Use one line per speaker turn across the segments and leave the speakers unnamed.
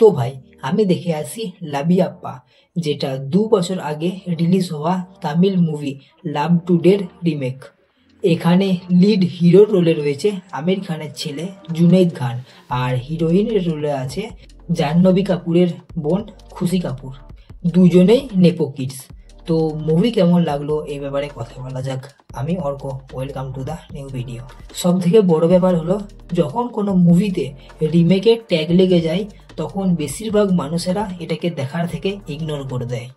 তো ভাই আমি দেখে আসি লাবিয়াপ্পা, যেটা 2 বছর আগে রিলিজ হওয়া তামিল মুভি লাভ টুডের রিমেক। এখানে লিড হিরোর রোলে রয়েছে আমির খানের ছেলে জুনেদ খান, আর হিরোইনের রোলে আছে জাহ্নবী কাপুরের বোন খুশি কাপুর। দুজনেই নেপো কিডস। তো মুভি কেমন লাগলো এই ব্যাপারে কথা বলা যাক। আমি Arka, welcome to the new video. সব থেকে বড় ব্যাপার হলো, যখন কোনো মুভিতে রিমেকের ট্যাগ লেগে যায় তখন বেশিরভাগ মানুষেরা এটাকে দেখার থেকে ইগনোর করে দেয়।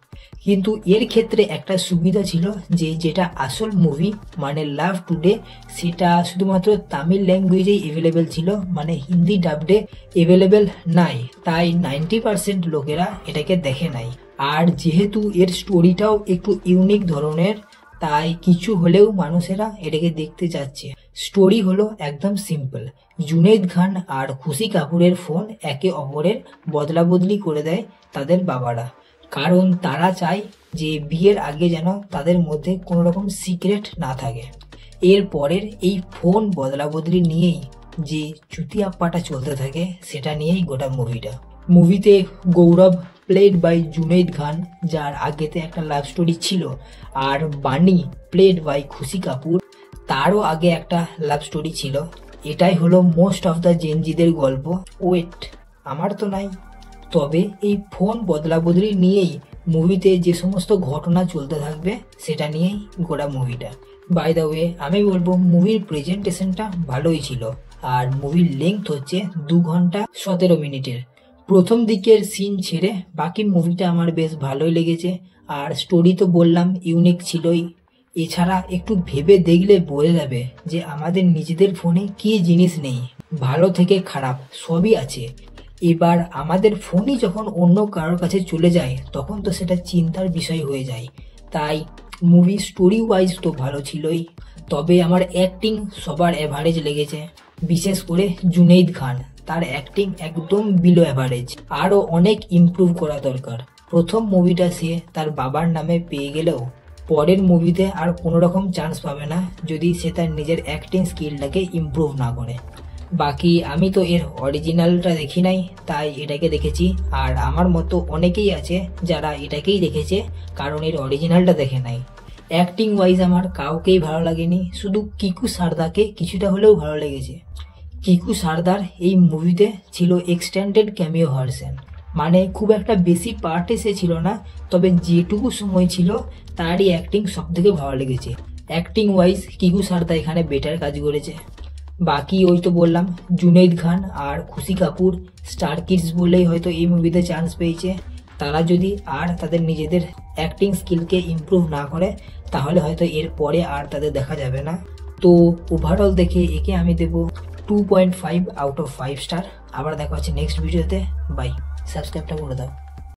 কিন্তু এর ক্ষেত্রে একটা সুবিধা ছিল যে যেটা আসল মুভি মানে লাভ টুডে, সেটা শুধুমাত্র তামিল ল্যাঙ্গুয়েজেই অ্যাভেলেবেল ছিল, মানে হিন্দি ডাবডে অ্যাভেলেবেল নাই। তাই 90% লোকেরা এটাকে দেখে নাই। আর যেহেতু এর স্টোরিটাও একটু ইউনিক ধরনের, তাই কিছু হলেও মানুষেরা এটাকে দেখতে যাচ্ছে। স্টোরি হলো একদম সিম্পল। জুনেদ খান আর খুশি কাপুরের ফোন একে অপরের বদলা বদলি করে দেয় তাদের বাবারা, কারণ তারা চায় যে বিয়ের আগে যেন তাদের মধ্যে কোনো রকম সিক্রেট না থাকে। এর পরের এই ফোন বদলা বদলি নিয়েই যে চুতিয়াপ্পাটা চলতে থাকে, সেটা নিয়েই গোটা মুভিটা। মুভিতে গৌরব প্লেড বাই জুনেদ খান, যার আগেতে একটা লাভ স্টোরি ছিল, আর বানি প্লেড বাই খুশি কাপুর, তারও আগে একটা লাভ স্টোরি ছিল। এটাই হলো মোস্ট অফ দ্য জেনজিদের গল্প। ওয়েট, আমার তো নাই। তবে এই ফোন বদলা বদলি নিয়েই মুভিতে যে সমস্ত ঘটনা চলতে থাকবে সেটা নিয়েই গোটা মুভিটা। বাই দ্য ওয়ে, আমি বলবো মুভির প্রেজেন্টেশনটা ভালোই ছিল, আর মুভির লেংথ হচ্ছে 2 ঘন্টা 17 মিনিটের। প্রথম দিকের সিন ছেড়ে বাকি মুভিটা আমার বেশ ভালোই লেগেছে। আর স্টোরি তো বললাম ইউনিক ছিলই। এছাড়া একটু ভেবে দেখলে বোঝা যাবে যে আমাদের নিজেদের ফোনে কী জিনিস নেই, ভালো থেকে খারাপ সবই আছে। এবার আমাদের ফোনই যখন অন্য কারোর কাছে চলে যায় তখন তো সেটা চিন্তার বিষয় হয়ে যায়। তাই মুভি স্টোরি ওয়াইজ তো ভালো ছিলই, তবে আমার অ্যাক্টিং সবার অ্যাভারেজ লেগেছে। বিশেষ করে জুনেদ খান, তার অ্যাক্টিং একদম বিলো অ্যাভারেজ। আরও অনেক ইমপ্রুভ করা দরকার। প্রথম মুভিটা সে তার বাবার নামে পেয়ে গেলেও পরের মুভিতে আর কোনো রকম চান্স পাবে না যদি সে তার নিজের অ্যাক্টিং স্কিলটাকে ইমপ্রুভ না করে। বাকি আমি তো এর অরিজিনালটা দেখি নাই, তাই এটাকে দেখেছি। আর আমার মতো অনেকেই আছে যারা এটাকেই দেখেছে, কারণ এর অরিজিনালটা দেখে নাই। অ্যাক্টিং ওয়াইজ আমার কাউকেই ভালো লাগেনি, শুধু কিকু সারদাকে কিছুটা হলেও ভালো লেগেছে। কিকু সারদার এই মুভিতে ছিল এক্সটেন্ডেড ক্যামিও ভার্সন, মানে খুব একটা বেশি পার্টে সে ছিল না, তবে যেটুকু সময় ছিল তারই অ্যাক্টিং সব থেকে ভালো লেগেছে। অ্যাক্টিং ওয়াইজ কিকু সারদা এখানে বেটার কাজ করেছে। বাকি ওই তো বললাম, জুনেদ খান আর খুশি কাপুর স্টার কিডস বলেই হয়তো এই মুভিতে চান্স পেয়েছে। তারা যদি আর তাদের নিজেদের অ্যাক্টিং স্কিলকে ইমপ্রুভ না করে তাহলে হয়তো এর পরে আর তাদের দেখা যাবে না। তো ওভারঅল দেখে একে আমি দেবো 2.5 আউট অফ 5 স্টার। আবার দেখা হচ্ছে নেক্সট ভিডিওতে। বাই, সাবস্ক্রাইবটা করে দাও।